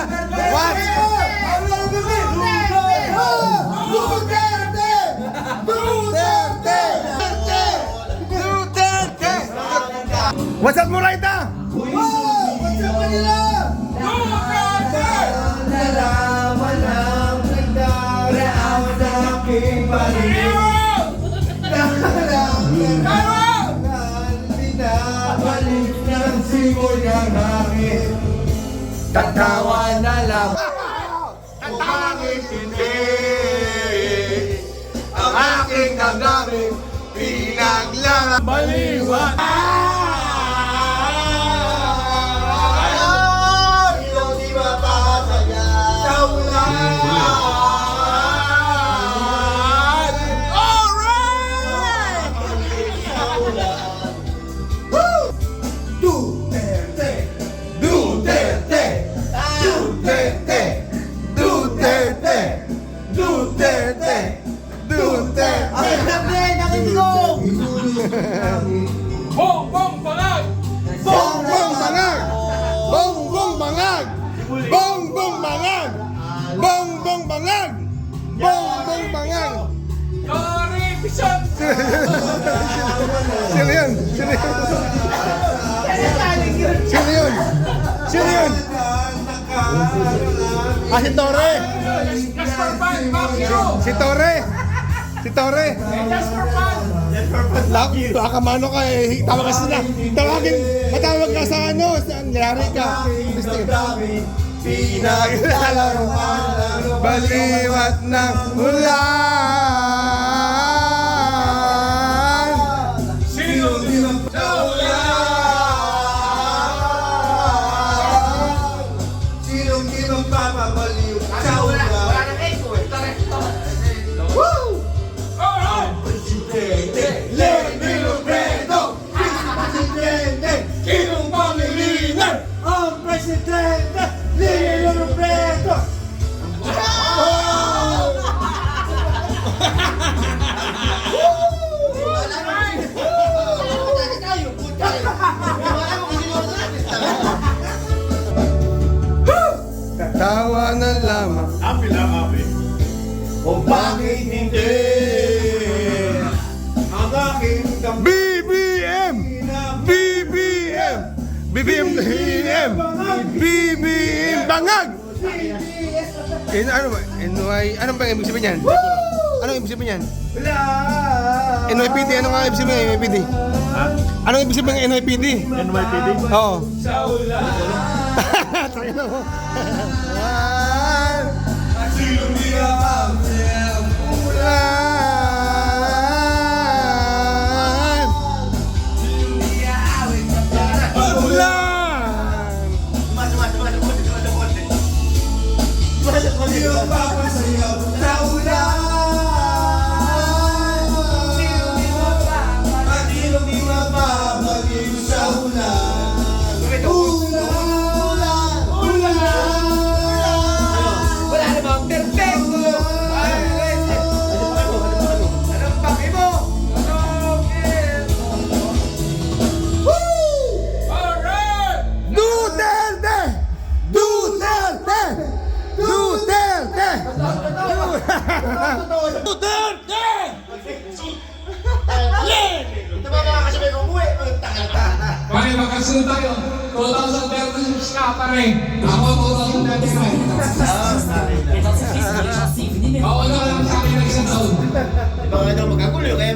What? Duterte! What's up, Muraita? What's up, Manila? Nalaman ang nagdaraan sa aking baliw. Nakalangan, binabalik ng simoy ng hangin. Tatawa na lang. Ang pangit hindi. Ang aking damdamin pinaglaran. Baliwan! Bongbong Bangag! Bongbong Bangag! Bongbong Bangag! Bongbong Bangag! Bongbong Bangag! Bongbong Bangag! Yari Bishop! Sino yun? Sino yun? Sino yun? Sino yun? Ah, si Torre! Jasper Pan! Bakiro! Si Torre! Si Torre! Jasper Pan! Baka mano ka eh. Tawag ka sila. Matawag ka sa ano. Nangyari ka. Pinaglalaro baliwat ng ulan. Sino din ang Sinong di magpapabaliw sa ulan? Woo! Presidente Lenny Robredo! Presidente Kinong Pangilinan! Ang Presidente Lenny Robredo! Tawa na lamang. Api lang, api. O bakit hindi? Ang aking BBM! BBM! BBM! BBM! BBM! Bangag! Ano ba? NY... Anong bang ibig sabihin yan? Anong ibig sabihin yan? NYPD? Ano nga ibig sabihin ng NYPD? Ha? Anong ibig sabihin ng NYPD? NYPD? Oo. Sa ulan! Tayo na mo. Sino di ang Ulan! Ulan! Sino papasayaw sa ulan? At sino di mapapaliw sa ulan? Ulan! Wala namang perfecto! Anong paki mo? Alright! Duterte! Duterte! Duterte! Duterte! Pare, magkasunod tayo. 2036 ka pa rin. Ako 2035. Mauna ka lang sa akin ng isang taon. Baka daw magkagulo, kaya